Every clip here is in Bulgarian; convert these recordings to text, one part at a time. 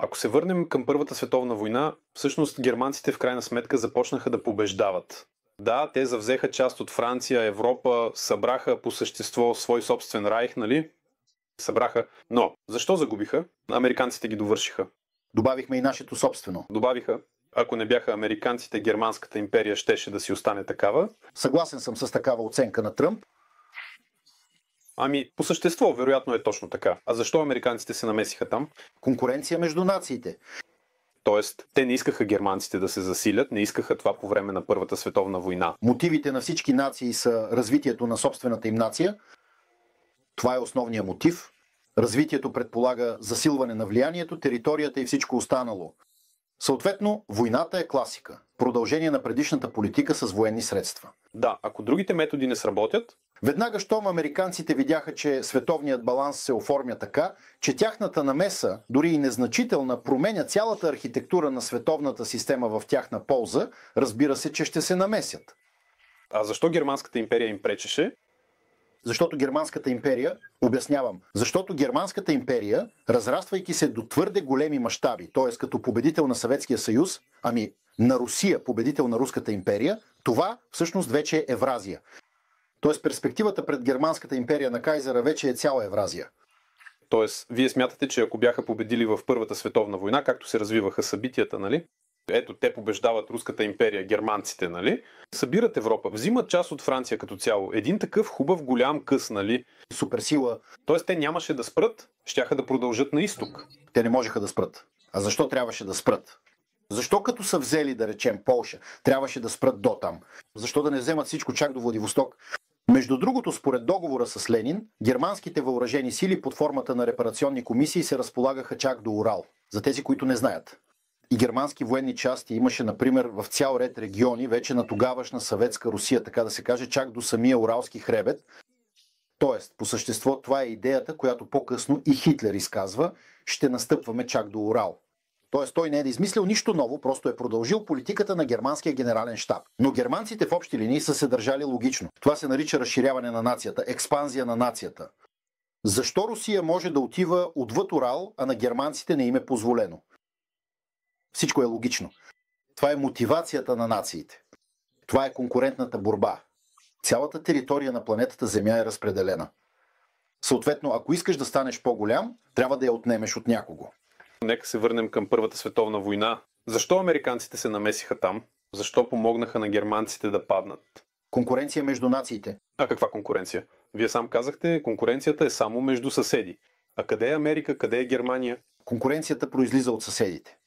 Ако се върнем към Първата световна война, всъщност германците в крайна сметка започнаха да побеждават. Да, те завзеха част от Франция, Европа, събраха по същество свой собствен райх, нали? Събраха. Но защо загубиха? Американците ги довършиха. Добавихме и нашето собствено. Добавиха. Ако не бяха американците, Германската империя щеше да си остане такава. Съгласен съм с такава оценка на Тръмп. Ами, по същество, вероятно е точно така. А защо американците се намесиха там? Конкуренция между нациите. Тоест, те не искаха германците да се засилят, не искаха това по време на Първата световна война. Мотивите на всички нации са развитието на собствената им нация. Това е основният мотив. Развитието предполага засилване на влиянието, територията и всичко останало. Съответно, войната е класика. Продължение на предишната политика с военни средства. Да, ако другите методи не сработят, веднага щом американците видяха, че световният баланс се оформя така, че тяхната намеса, дори и незначителна, променя цялата архитектура на световната система в тяхна полза, разбира се, че ще се намесят. А защо Германската империя им пречеше? Защото Германската империя, обяснявам, защото Германската империя, разраствайки се до твърде големи мащаби, т.е. като победител на Съветския съюз, на Русия, победител на Руската империя, това всъщност вече е Евразия. Т.е. перспективата пред Германската империя на Кайзера вече е цяла Евразия. Тоест, вие смятате, че ако бяха победили в Първата световна война, както се развиваха събитията, нали? Ето, те побеждават Руската империя, германците, нали? Събират Европа, взимат част от Франция като цяло. Един такъв хубав голям къс, нали? Суперсила. Тоест, те нямаше да спрат, щяха да продължат на изток. Те не можеха да спрат. А защо трябваше да спрат? Защо като са взели, да речем, Полша, трябваше да спрат до там? Защо да не вземат всичко чак до Владивосток? Между другото, според договора с Ленин, германските въоръжени сили под формата на репарационни комисии се разполагаха чак до Урал. За тези, които не знаят. И германски военни части имаше, например, в цял ред региони, вече на тогавашна съветска Русия, така да се каже, чак до самия Уралски хребет. Тоест, по същество, това е идеята, която по-късно и Хитлер изказва, ще настъпваме чак до Урал. Тоест, той не е да измислил нищо ново, просто е продължил политиката на германския генерален щаб. Но германците в общи линии са се държали логично. Това се нарича разширяване на нацията, експанзия на нацията. Защо Русия може да отива отвъд Урал, а на германците не им е позволено? Всичко е логично. Това е мотивацията на нациите. Това е конкурентната борба. Цялата територия на планетата Земя е разпределена. Съответно, ако искаш да станеш по-голям, трябва да я отнемеш от някого. Нека се върнем към Първата световна война. Защо американците се намесиха там? Защо помогнаха на германците да паднат? Конкуренция между нациите. А каква конкуренция? Вие сам казахте, конкуренцията е само между съседи. А къде е Америка, къде е Германия? Конкуренцията произлиза от съседите.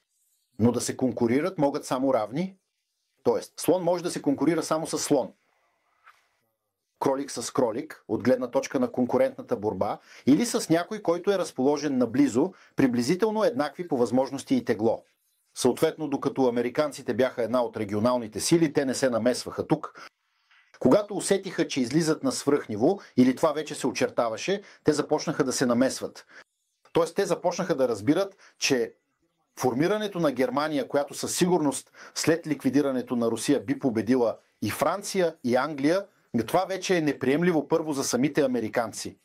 Но да се конкурират могат само равни. Тоест, слон може да се конкурира само с слон. Кролик с кролик, от гледна точка на конкурентната борба, или с някой, който е разположен наблизо, приблизително еднакви по възможности и тегло. Съответно, докато американците бяха една от регионалните сили, те не се намесваха тук. Когато усетиха, че излизат на свръхниво, или това вече се очертаваше, те започнаха да се намесват. Тоест, те започнаха да разбират, че формирането на Германия, която със сигурност след ликвидирането на Русия би победила и Франция, и Англия, това вече е неприемливо първо за самите американци.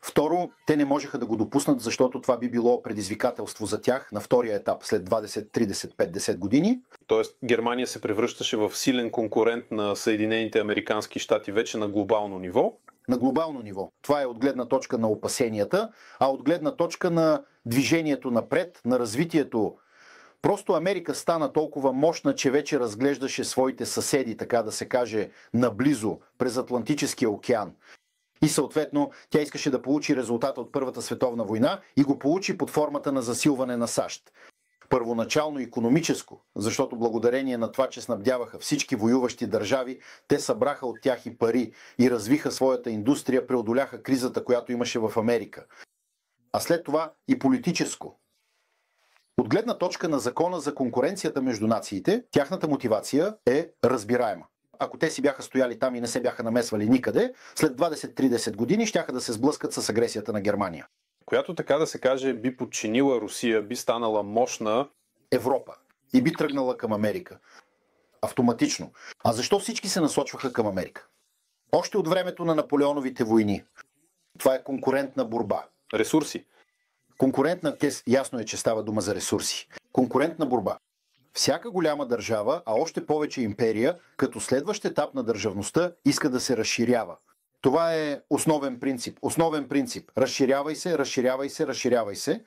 Второ, те не можеха да го допуснат, защото това би било предизвикателство за тях на втория етап след 20, 30, 50 години. Тоест Германия се превръщаше в силен конкурент на Съединените американски щати вече на глобално ниво. На глобално ниво. Това е от гледна точка на опасенията, а от гледна точка на движението напред, на развитието. Просто Америка стана толкова мощна, че вече разглеждаше своите съседи, така да се каже, наблизо, през Атлантическия океан. И съответно, тя искаше да получи резултата от Първата световна война и го получи под формата на засилване на САЩ. Първоначално икономическо, защото благодарение на това, че снабдяваха всички воюващи държави, те събраха от тях и пари и развиха своята индустрия, преодоляха кризата, която имаше в Америка. А след това и политическо. От гледна точка на закона за конкуренцията между нациите, тяхната мотивация е разбираема. Ако те си бяха стояли там и не се бяха намесвали никъде, след 20-30 години щяха да се сблъскат с агресията на Германия. Която, така да се каже, би подчинила Русия, би станала мощна Европа и би тръгнала към Америка. Автоматично. А защо всички се насочваха към Америка? Още от времето на Наполеоновите войни. Това е конкурентна борба. ресурси. Ясно е, че става дума за ресурси. Конкурентна борба. Всяка голяма държава, а още повече империя, като следващ етап на държавността, иска да се разширява. Това е основен принцип. Основен принцип. Разширявай се, разширявай се, разширявай се.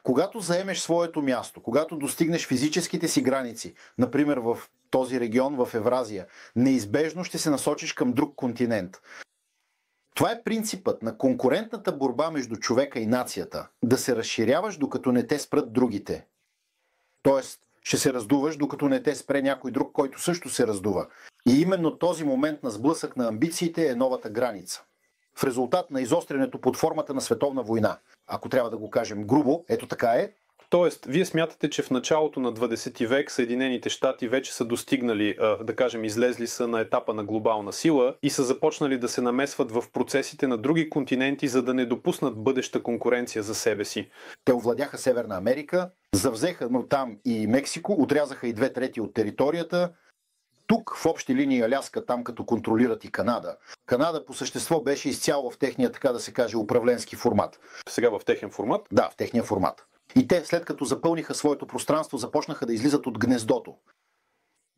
Когато заемеш своето място, когато достигнеш физическите си граници, например в този регион в Евразия, неизбежно ще се насочиш към друг континент. Това е принципът на конкурентната борба между човека и нацията. Да се разширяваш, докато не те спрат другите. Тоест, ще се раздуваш, докато не те спре някой друг, който също се раздува. И именно този момент на сблъсък на амбициите е новата граница. В резултат на изострянето под формата на световна война, ако трябва да го кажем грубо, ето така е. Тоест, вие смятате, че в началото на 20 век Съединените щати вече са достигнали, да кажем, излезли са на етапа на глобална сила и са започнали да се намесват в процесите на други континенти, за да не допуснат бъдеща конкуренция за себе си. Те овладяха Северна Америка, завзеха там и Мексико, отрязаха и 2/3 от територията. Тук в общи линии Аляска, там като контролират и Канада. Канада по същество беше изцяло в техния, така да се каже, управленски формат. Сега в техен формат? Да, в техния формат. И те, след като запълниха своето пространство, започнаха да излизат от гнездото.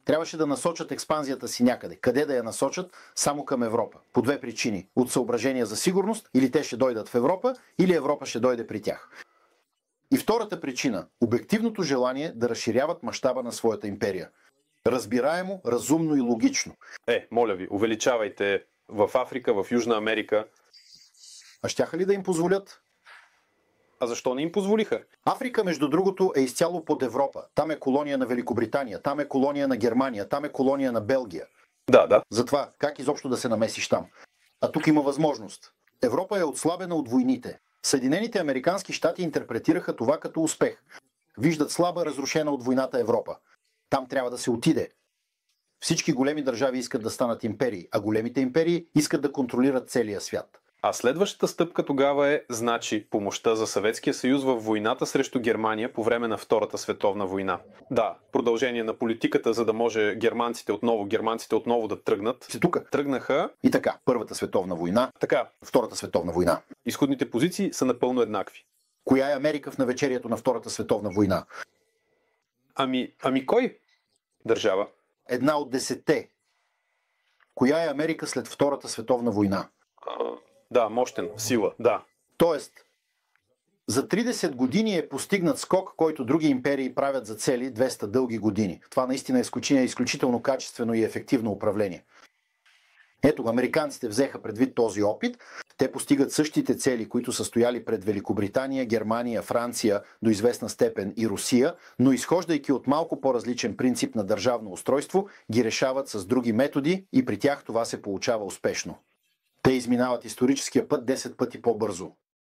Трябваше да насочат експанзията си някъде. Къде да я насочат? Само към Европа. По две причини. От съображения за сигурност, или те ще дойдат в Европа, или Европа ще дойде при тях. И втората причина – обективното желание да разширяват мащаба на своята империя. Разбираемо, разумно и логично. Моля ви, увеличавайте в Африка, в Южна Америка. А щяха ли да им позволят? А защо не им позволиха? Африка, между другото, е изцяло под Европа. Там е колония на Великобритания, там е колония на Германия, там е колония на Белгия. Да. Затова, как изобщо да се намесиш там? А тук има възможност. Европа е отслабена от войните. Съединените американски щати интерпретираха това като успех. Виждат слаба, разрушена от войната Европа. Там трябва да се отиде. Всички големи държави искат да станат империи, а големите империи искат да контролират целия свят. А следващата стъпка тогава е, значи, помощта за Съветския съюз в войната срещу Германия по време на Втората световна война. Да, продължение на политиката, за да може германците отново да тръгнат. Тук Тръгнаха. И така, Първата световна война, Така, Втората световна война. изходните позиции са напълно еднакви. Коя е Америка в навечерието на Втората световна война? Ами кой държава? Една от 10. Коя е Америка след Втората световна война? Да, мощен, сила, да. Тоест, за 30 години е постигнат скок, който други империи правят за цели 200 дълги години. Това наистина е изключително качествено и ефективно управление. Ето, американците взеха предвид този опит. Те постигат същите цели, които са стояли пред Великобритания, Германия, Франция, до известна степен и Русия, но изхождайки от малко по-различен принцип на държавно устройство, ги решават с други методи и при тях това се получава успешно. Те изминават историческия път 10 пъти по-бързо.